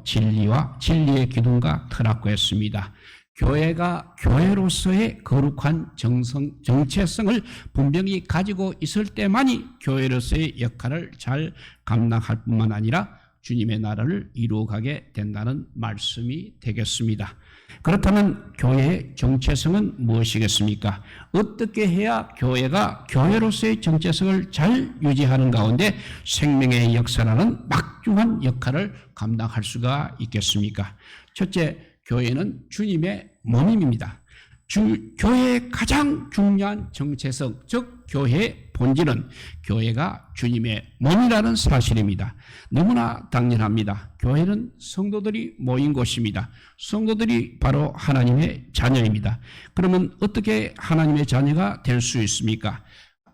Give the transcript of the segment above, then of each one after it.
합하여 진리의 기둥과 터라고 했습니다. 교회가 교회로서의 거룩한 정체성을 분명히 가지고 있을 때만이 교회로서의 역할을 잘 감당할 뿐만 아니라 주님의 나라를 이루어가게 된다는 말씀이 되겠습니다. 그렇다면 교회의 정체성은 무엇이겠습니까? 어떻게 해야 교회가 교회로서의 정체성을 잘 유지하는 가운데 생명의 역사라는 막중한 역할을 감당할 수가 있겠습니까? 첫째, 교회는 주님의 몸입니다. 교회의 가장 중요한 정체성, 즉 교회의 본질은 교회가 주님의 몸이라는 사실입니다. 너무나 당연합니다. 교회는 성도들이 모인 곳입니다. 성도들이 바로 하나님의 자녀입니다. 그러면 어떻게 하나님의 자녀가 될 수 있습니까?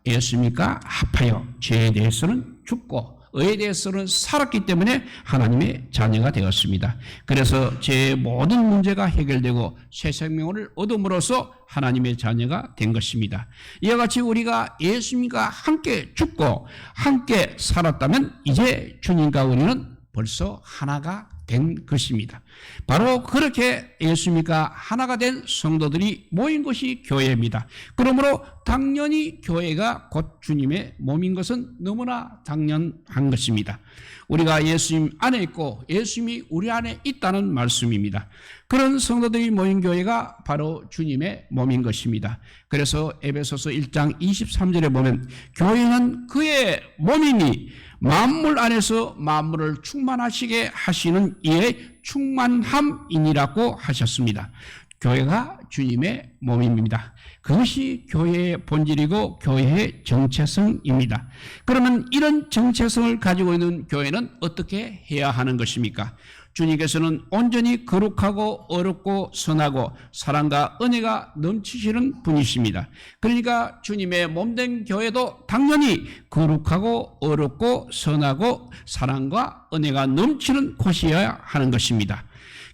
예수님과 합하여 죄에 대해서는 죽고 의에 대해서는 살았기 때문에 하나님의 자녀가 되었습니다. 그래서 죄의 모든 문제가 해결되고 새 생명을 얻음으로써 하나님의 자녀가 된 것입니다. 이와 같이 우리가 예수님과 함께 죽고 함께 살았다면 이제 주님과 우리는 벌써 하나가 된 것입니다. 바로 그렇게 예수님과 하나가 된 성도들이 모인 것이 교회입니다. 그러므로 당연히 교회가 곧 주님의 몸인 것은 너무나 당연한 것입니다. 우리가 예수님 안에 있고 예수님이 우리 안에 있다는 말씀입니다. 그런 성도들이 모인 교회가 바로 주님의 몸인 것입니다. 그래서 에베소서 1장 23절에 보면 교회는 그의 몸이니 만물 안에서 만물을 충만하시게 하시는 이의 충만함이니라고 하셨습니다. 교회가 주님의 몸입니다. 그것이 교회의 본질이고 교회의 정체성입니다. 그러면 이런 정체성을 가지고 있는 교회는 어떻게 해야 하는 것입니까? 주님께서는 온전히 거룩하고 어렵고 선하고 사랑과 은혜가 넘치시는 분이십니다. 그러니까 주님의 몸된 교회도 당연히 거룩하고 어렵고 선하고 사랑과 은혜가 넘치는 곳이어야 하는 것입니다.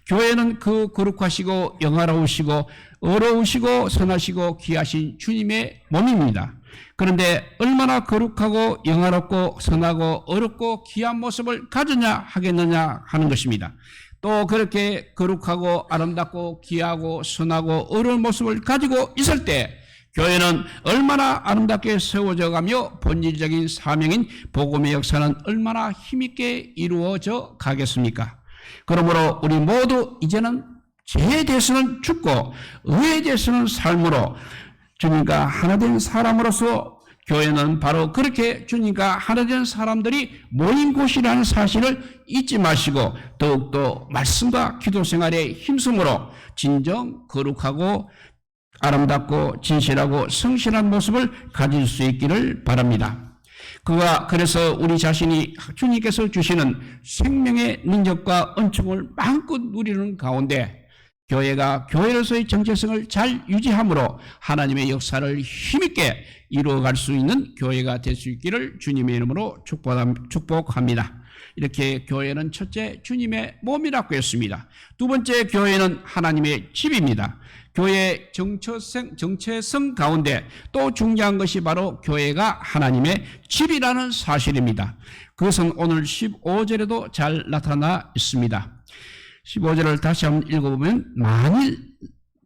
교회는 그 거룩하시고 영화로우시고 어려우시고 선하시고 귀하신 주님의 몸입니다. 그런데 얼마나 거룩하고 영화롭고 선하고 어렵고 귀한 모습을 가졌냐 하겠느냐 하는 것입니다. 또 그렇게 거룩하고 아름답고 귀하고 선하고 어려운 모습을 가지고 있을 때 교회는 얼마나 아름답게 세워져 가며 본질적인 사명인 복음의 역사는 얼마나 힘있게 이루어져 가겠습니까? 그러므로 우리 모두 이제는 죄에 대해서는 죽고 의에 대해서는 삶으로 주님과 하나 된 사람으로서 교회는 바로 그렇게 주님과 하나 된 사람들이 모인 곳이라는 사실을 잊지 마시고 더욱더 말씀과 기도 생활에 힘쓰므로 진정 거룩하고 아름답고 진실하고 성실한 모습을 가질 수 있기를 바랍니다. 그래서 우리 자신이 주님께서 주시는 생명의 능력과 은총을 마음껏 누리는 가운데 교회가 교회로서의 정체성을 잘 유지함으로 하나님의 역사를 힘있게 이루어갈 수 있는 교회가 될 수 있기를 주님의 이름으로 축복합니다. 이렇게 교회는 첫째 주님의 몸이라고 했습니다. 두 번째 교회는 하나님의 집입니다. 교회의 정체성 가운데 또 중요한 것이 바로 교회가 하나님의 집이라는 사실입니다. 그것은 오늘 15절에도 잘 나타나 있습니다. 15절을 다시 한번 읽어보면 만일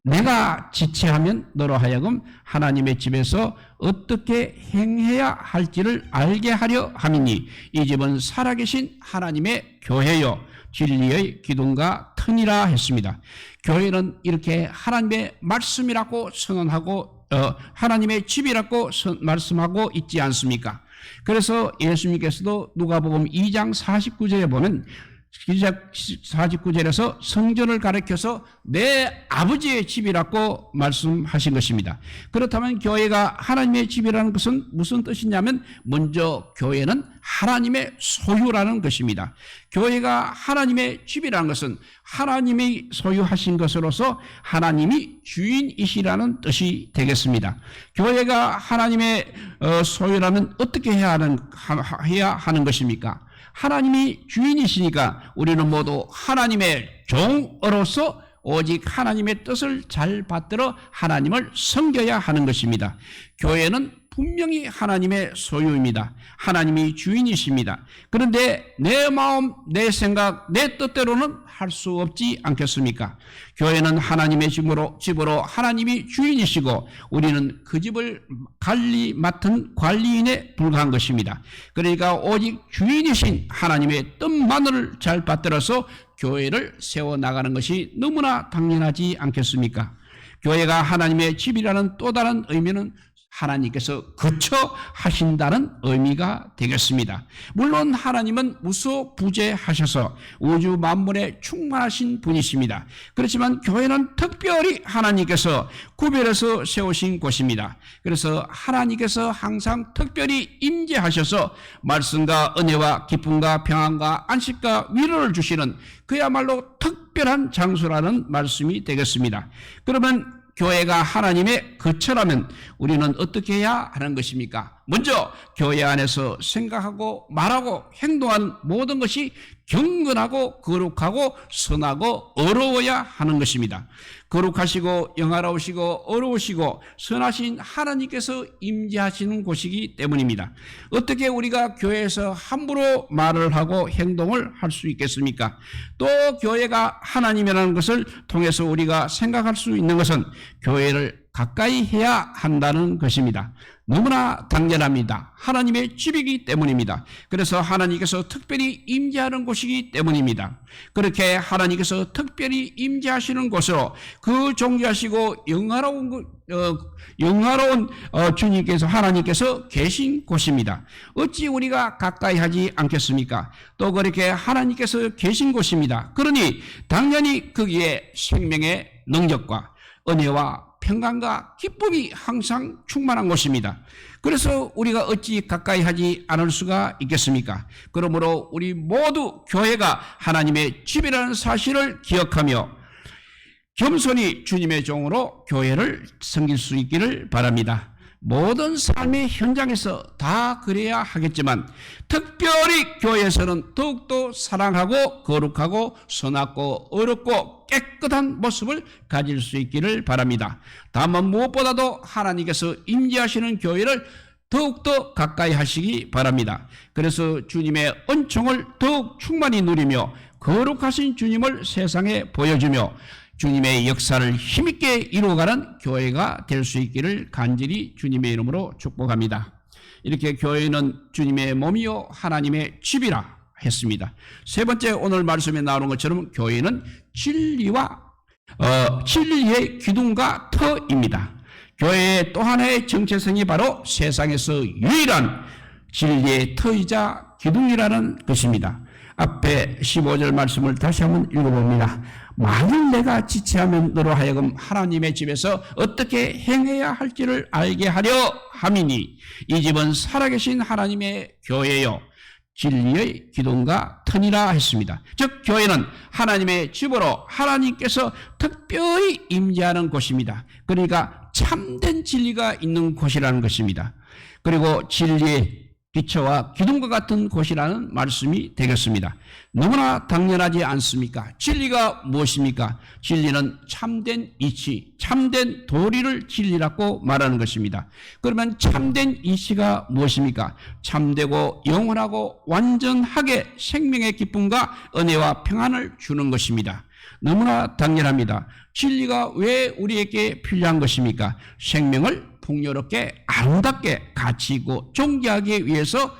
내가 지체하면 너로 하여금 하나님의 집에서 어떻게 행해야 할지를 알게 하려 함이니 이 집은 살아계신 하나님의 교회요 진리의 기둥과 터니라 했습니다. 교회는 이렇게 하나님의 말씀이라고 선언하고 하나님의 집이라고 말씀하고 있지 않습니까? 그래서 예수님께서도 누가복음 2장 49절에 보면 49절에서 성전을 가리켜서 내 아버지의 집이라고 말씀하신 것입니다. 그렇다면 교회가 하나님의 집이라는 것은 무슨 뜻이냐면 먼저 교회는 하나님의 소유라는 것입니다. 교회가 하나님의 집이라는 것은 하나님이 소유하신 것으로서 하나님이 주인이시라는 뜻이 되겠습니다. 교회가 하나님의 소유라면 어떻게 해야 하는 것입니까? 하나님이 주인이시니까 우리는 모두 하나님의 종으로서 오직 하나님의 뜻을 잘 받들어 하나님을 섬겨야 하는 것입니다. 교회는 분명히 하나님의 소유입니다. 하나님이 주인이십니다. 그런데 내 마음, 내 생각, 내 뜻대로는 할 수 없지 않겠습니까? 교회는 하나님의 집으로 하나님이 주인이시고 우리는 그 집을 맡은 관리인에 불과한 것입니다. 그러니까 오직 주인이신 하나님의 뜻만을 잘 받들어서 교회를 세워나가는 것이 너무나 당연하지 않겠습니까? 교회가 하나님의 집이라는 또 다른 의미는 하나님께서 거처하신다는 의미가 되겠습니다. 물론 하나님은 무소부재하셔서 우주 만물에 충만하신 분이십니다. 그렇지만 교회는 특별히 하나님께서 구별해서 세우신 곳입니다. 그래서 하나님께서 항상 특별히 임재하셔서 말씀과 은혜와 기쁨과 평안과 안식과 위로를 주시는 그야말로 특별한 장소라는 말씀이 되겠습니다. 그러면 교회가 하나님의 거처라면 우리는 어떻게 해야 하는 것입니까? 먼저 교회 안에서 생각하고 말하고 행동한 모든 것이 경건하고 거룩하고 선하고 어려워야 하는 것입니다. 거룩하시고 영화로우시고 어려우시고 선하신 하나님께서 임재하시는 곳이기 때문입니다. 어떻게 우리가 교회에서 함부로 말을 하고 행동을 할 수 있겠습니까? 또 교회가 하나님이라는 것을 통해서 우리가 생각할 수 있는 것은 교회를 가까이 해야 한다는 것입니다. 너무나 당연합니다. 하나님의 집이기 때문입니다. 그래서 하나님께서 특별히 임재하는 곳이기 때문입니다. 그렇게 하나님께서 특별히 임재하시는 곳으로 그 존귀하시고 영화로운 주님께서 하나님께서 계신 곳입니다. 어찌 우리가 가까이 하지 않겠습니까? 또 그렇게 하나님께서 계신 곳입니다. 그러니 당연히 거기에 생명의 능력과 은혜와 평강과 기쁨이 항상 충만한 곳입니다. 그래서 우리가 어찌 가까이 하지 않을 수가 있겠습니까? 그러므로 우리 모두 교회가 하나님의 집이라는 사실을 기억하며 겸손히 주님의 종으로 교회를 섬길 수 있기를 바랍니다. 모든 삶의 현장에서 다 그래야 하겠지만 특별히 교회에서는 더욱더 사랑하고 거룩하고 선하고 어렵고 깨끗한 모습을 가질 수 있기를 바랍니다. 다만 무엇보다도 하나님께서 임재하시는 교회를 더욱더 가까이 하시기 바랍니다. 그래서 주님의 은총을 더욱 충만히 누리며 거룩하신 주님을 세상에 보여주며 주님의 역사를 힘있게 이루어가는 교회가 될 수 있기를 간절히 주님의 이름으로 축복합니다. 이렇게 교회는 주님의 몸이요 하나님의 집이라 했습니다. 세 번째 오늘 말씀에 나오는 것처럼 교회는 진리의 기둥과 터입니다. 교회의 또 하나의 정체성이 바로 세상에서 유일한 진리의 터이자 기둥이라는 것입니다. 앞에 15절 말씀을 다시 한번 읽어봅니다. 만일 내가 지체하면 너로 하여금 하나님의 집에서 어떻게 행해야 할지를 알게 하려 함이니 이 집은 살아계신 하나님의 교회요 진리의 기둥과 터니라 했습니다. 즉 교회는 하나님의 집으로 하나님께서 특별히 임재하는 곳입니다. 그러니까 참된 진리가 있는 곳이라는 것입니다. 그리고 진리의 기초와 기둥과 같은 곳이라는 말씀이 되겠습니다. 너무나 당연하지 않습니까? 진리가 무엇입니까? 진리는 참된 이치, 참된 도리를 진리라고 말하는 것입니다. 그러면 참된 이치가 무엇입니까? 참되고 영원하고 완전하게 생명의 기쁨과 은혜와 평안을 주는 것입니다. 너무나 당연합니다. 진리가 왜 우리에게 필요한 것입니까? 생명을 풍요롭게 아름답게 가치 있고 존귀하기 위해서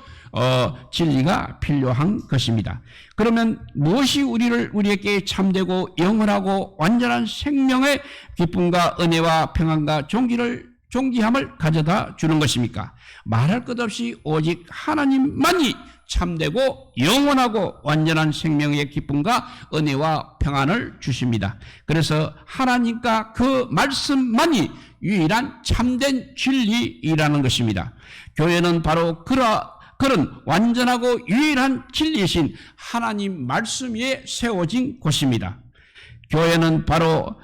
진리가 필요한 것입니다. 그러면 무엇이 우리에게 참되고 영원하고 완전한 생명의 기쁨과 은혜와 평안과 존귀함을 가져다 주는 것입니까? 말할 것 없이 오직 하나님만이 참되고 영원하고 완전한 생명의 기쁨과 은혜와 평안을 주십니다. 그래서 하나님과 그 말씀만이 유일한 참된 진리이라는 것입니다. 교회는 바로 그런 완전하고 유일한 진리이신 하나님 말씀 위에 세워진 곳입니다. 교회는 바로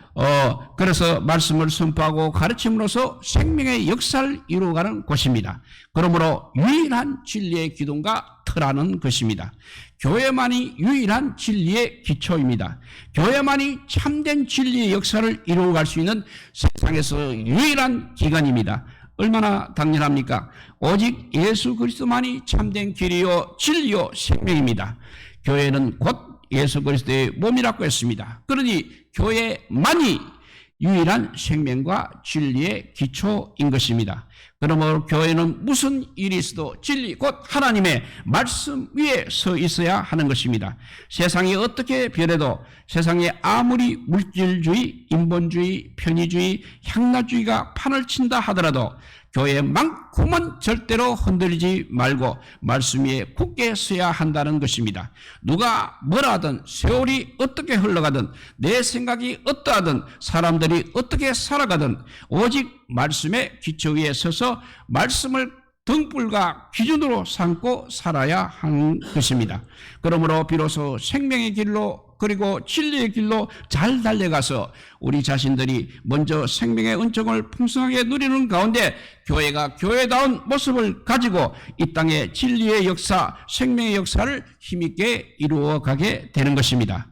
그래서 말씀을 선포하고 가르침으로써 생명의 역사를 이루어가는 곳입니다. 그러므로 유일한 진리의 기둥과 터라는 것입니다. 교회만이 유일한 진리의 기초입니다. 교회만이 참된 진리의 역사를 이루어갈 수 있는 세상에서 유일한 기관입니다. 얼마나 당연합니까? 오직 예수 그리스도만이 참된 길이요 진리요 생명입니다. 교회는 곧 예수 그리스도의 몸이라고 했습니다. 그러니 교회만이 유일한 생명과 진리의 기초인 것입니다. 그러므로 교회는 무슨 일이 있어도 진리 곧 하나님의 말씀 위에 서 있어야 하는 것입니다. 세상이 어떻게 변해도, 세상에 아무리 물질주의, 인본주의, 편의주의, 향락주의가 판을 친다 하더라도 교회만큼은 절대로 흔들리지 말고 말씀 위에 굳게 서야 한다는 것입니다. 누가 뭐라 하든, 세월이 어떻게 흘러가든, 내 생각이 어떠하든, 사람들이 어떻게 살아가든 오직 말씀의 기초 위에 서서 말씀을 등불과 기준으로 삼고 살아야 하는 것입니다. 그러므로 비로소 생명의 길로, 그리고 진리의 길로 잘 달려가서 우리 자신들이 먼저 생명의 은총을 풍성하게 누리는 가운데 교회가 교회다운 모습을 가지고 이 땅의 진리의 역사, 생명의 역사를 힘있게 이루어가게 되는 것입니다.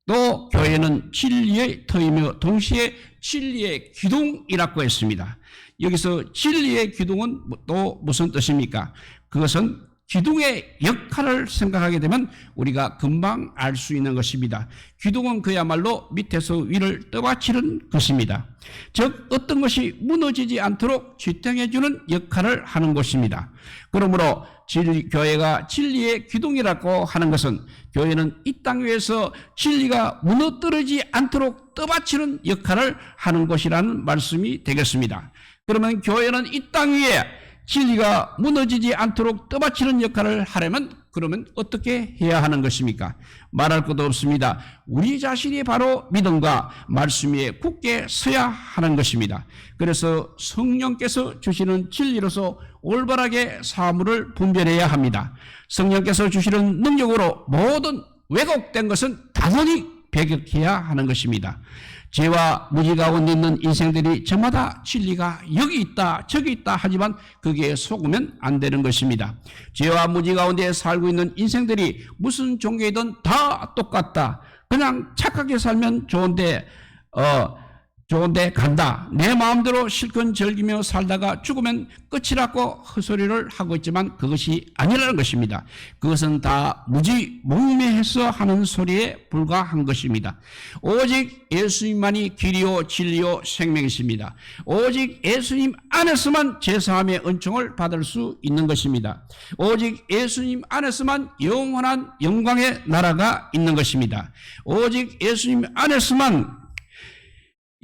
또 교회는 진리의 터이며 동시에 진리의 기둥이라고 했습니다. 여기서 진리의 기둥은 또 무슨 뜻입니까? 그것은 기둥의 역할을 생각하게 되면 우리가 금방 알 수 있는 것입니다. 기둥은 그야말로 밑에서 위를 떠받치는 것입니다. 즉 어떤 것이 무너지지 않도록 지탱해주는 역할을 하는 것입니다. 그러므로 교회가 진리의 기둥이라고 하는 것은 교회는 이 땅 위에서 진리가 무너뜨리지 않도록 떠받치는 역할을 하는 것이라는 말씀이 되겠습니다. 그러면 교회는 이 땅 위에 진리가 무너지지 않도록 떠받치는 역할을 하려면 그러면 어떻게 해야 하는 것입니까? 말할 것도 없습니다. 우리 자신이 바로 믿음과 말씀 위에 굳게 서야 하는 것입니다. 그래서 성령께서 주시는 진리로서 올바르게 사물을 분별해야 합니다. 성령께서 주시는 능력으로 모든 왜곡된 것은 단호히 배격해야 하는 것입니다. 죄와 무지 가운데 있는 인생들이 저마다 진리가 여기 있다 저기 있다 하지만 거기에 속으면 안 되는 것입니다. 죄와 무지 가운데 살고 있는 인생들이 무슨 종교이든 다 똑같다, 그냥 착하게 살면 좋은데 간다, 내 마음대로 실컷 즐기며 살다가 죽으면 끝이라고 헛소리를 하고 있지만 그것이 아니라는 것입니다. 그것은 다 무지몽매해서 하는 소리에 불과한 것입니다. 오직 예수님만이 길이요 진리요 생명이십니다. 오직 예수님 안에서만 제사함의 은총을 받을 수 있는 것입니다. 오직 예수님 안에서만 영원한 영광의 나라가 있는 것입니다. 오직 예수님 안에서만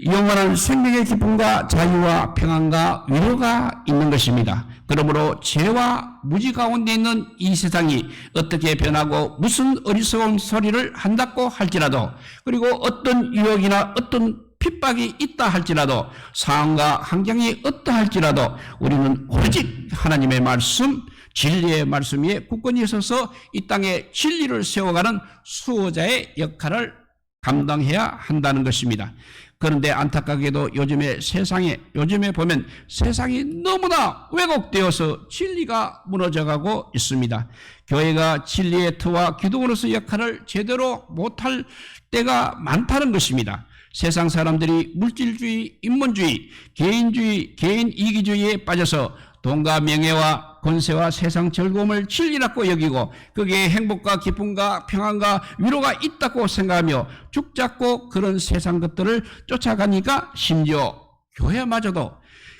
영원한 생명의 기쁨과 자유와 평안과 위로가 있는 것입니다. 그러므로 죄와 무지 가운데 있는 이 세상이 어떻게 변하고 무슨 어리석은 소리를 한다고 할지라도, 그리고 어떤 유혹이나 어떤 핍박이 있다 할지라도, 상황과 환경이 어떠할지라도 우리는 오직 하나님의 말씀, 진리의 말씀 위에 굳건히 서서 이 땅에 진리를 세워가는 수호자의 역할을 감당해야 한다는 것입니다. 그런데 안타깝게도 요즘에 보면 세상이 너무나 왜곡되어서 진리가 무너져가고 있습니다. 교회가 진리의 터와 기둥으로서 역할을 제대로 못할 때가 많다는 것입니다. 세상 사람들이 물질주의, 인본주의, 개인주의, 개인 이기주의에 빠져서 돈과 명예와 권세와 세상 즐거움을 진리라고 여기고 거기에 행복과 기쁨과 평안과 위로가 있다고 생각하며 죽잡고 그런 세상 것들을 쫓아가니까 심지어 교회마저도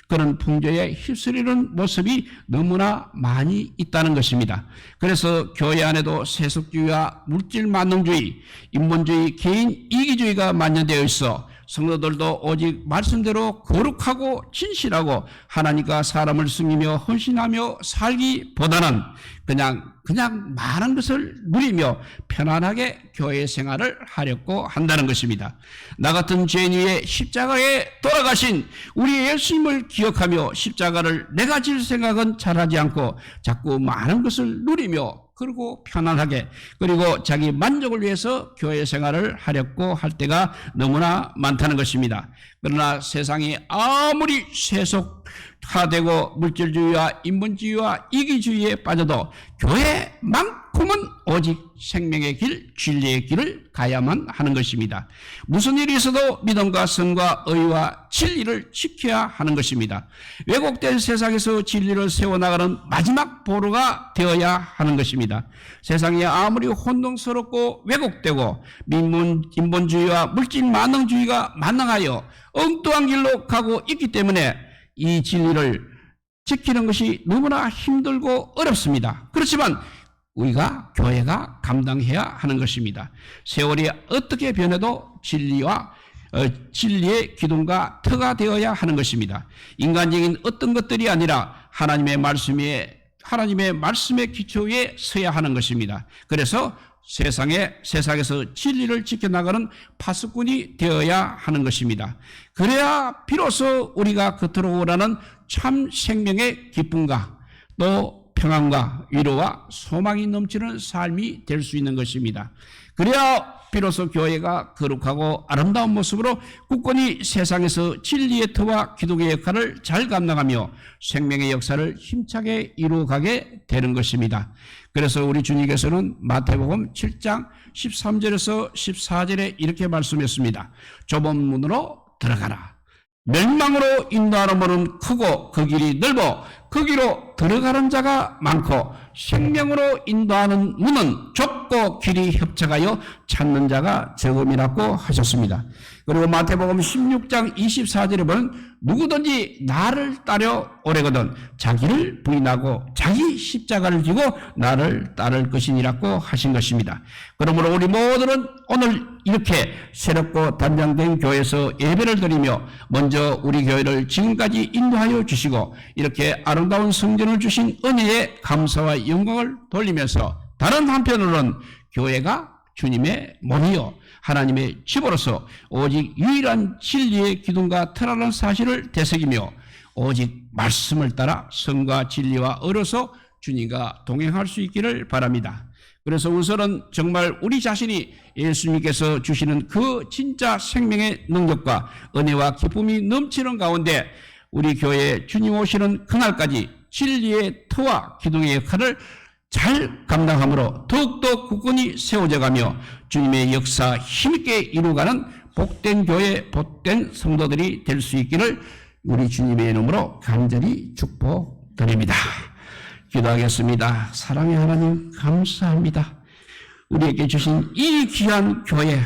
그런 풍조에 휩쓸리는 모습이 너무나 많이 있다는 것입니다. 그래서 교회 안에도 세속주의와 물질 만능주의, 인본주의, 개인 이기주의가 만연되어 있어 성도들도 오직 말씀대로 거룩하고 진실하고 하나님과 사람을 섬기며 헌신하며 살기보다는 그냥 많은 것을 누리며 편안하게 교회 생활을 하려고 한다는 것입니다. 나 같은 죄인 위에 십자가에 돌아가신 우리 예수님을 기억하며 십자가를 내가 질 생각은 잘하지 않고 자꾸 많은 것을 누리며 그리고 편안하게, 그리고 자기 만족을 위해서 교회 생활을 하려고 할 때가 너무나 많다는 것입니다. 그러나 세상이 아무리 세속화되고 물질주의와 인본주의와 이기주의에 빠져도 교회만큼 작품은 오직 생명의 길, 진리의 길을 가야만 하는 것입니다. 무슨 일이 있어도 믿음과 선과 의와 진리를 지켜야 하는 것입니다. 왜곡된 세상에서 진리를 세워나가는 마지막 보루가 되어야 하는 것입니다. 세상이 아무리 혼동스럽고 왜곡되고 인본주의와 물질만능주의가 만능하여 엉뚱한 길로 가고 있기 때문에 이 진리를 지키는 것이 너무나 힘들고 어렵습니다. 그렇지만 우리가 교회가 감당해야 하는 것입니다. 세월이 어떻게 변해도 진리의 기둥과 터가 되어야 하는 것입니다. 인간적인 어떤 것들이 아니라 하나님의 말씀의 기초에 서야 하는 것입니다. 그래서 세상에서 진리를 지켜나가는 파수꾼이 되어야 하는 것입니다. 그래야 비로소 우리가 겉으로 오라는 참 생명의 기쁨과 또 평안과 위로와 소망이 넘치는 삶이 될 수 있는 것입니다. 그래야 비로소 교회가 거룩하고 아름다운 모습으로 굳건히 세상에서 진리의 터와 기독의 역할을 잘 감당하며 생명의 역사를 힘차게 이루어가게 되는 것입니다. 그래서 우리 주님께서는 마태복음 7장 13절에서 14절에 이렇게 말씀했습니다. 좁은 문으로 들어가라. 멸망으로 인도하는 문은 크고 그 길이 넓어 거기로 들어가는 자가 많고 생명으로 인도하는 문은 좁고 길이 협착하여 찾는 자가 적음이라고 하셨습니다. 그리고 마태복음 16장 24절에 보면 누구든지 나를 따려 오래거든 자기를 부인하고 자기 십자가를 지고 나를 따를 것이니라고 하신 것입니다. 그러므로 우리 모두는 오늘 이렇게 새롭고 단장된 교회에서 예배를 드리며 먼저 우리 교회를 지금까지 인도하여 주시고 이렇게 아름다운 성전을 주신 은혜에 감사와 영광을 돌리면서 다른 한편으로는 교회가 주님의 몸이요 하나님의 집으로서 오직 유일한 진리의 기둥과 터라는 사실을 되새기며 오직 말씀을 따라 성과 진리와 의로서 주님과 동행할 수 있기를 바랍니다. 그래서 우선은 정말 우리 자신이 예수님께서 주시는 그 진짜 생명의 능력과 은혜와 기쁨이 넘치는 가운데 우리 교회에 주님 오시는 그날까지 진리의 터와 기둥의 역할을 잘 감당함으로 더욱더 굳건히 세워져 가며 주님의 역사 힘있게 이루어가는 복된 교회, 복된 성도들이 될 수 있기를 우리 주님의 이름으로 간절히 축복드립니다. 기도하겠습니다. 사랑의 하나님 감사합니다. 우리에게 주신 이 귀한 교회,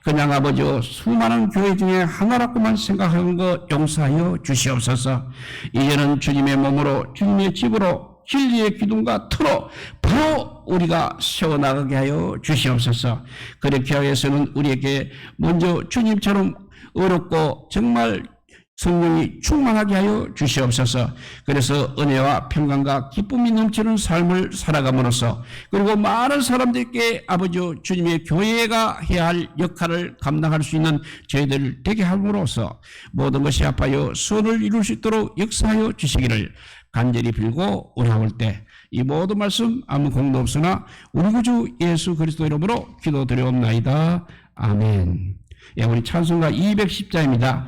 그냥 아버지요 수많은 교회 중에 하나라고만 생각하는 것 용서하여 주시옵소서. 이제는 주님의 몸으로 주님의 집으로 진리의 기둥과 터로 바로 우리가 세워나가게 하여 주시옵소서. 그렇게 하여서는 우리에게 먼저 주님처럼 어렵고 정말 성령이 충만하게 하여 주시옵소서. 그래서 은혜와 평강과 기쁨이 넘치는 삶을 살아감으로써 그리고 많은 사람들께 아버지 주님의 교회가 해야 할 역할을 감당할 수 있는 저희들 되게 함으로써 모든 것이 합하여 선을 이룰 수 있도록 역사하여 주시기를 간절히 빌고 오라올 때 이 모든 말씀 아무 공도 없으나 우리 구주 예수 그리스도 이름으로 기도드리옵나이다. 아멘. 예, 우리 찬송가 210자입니다.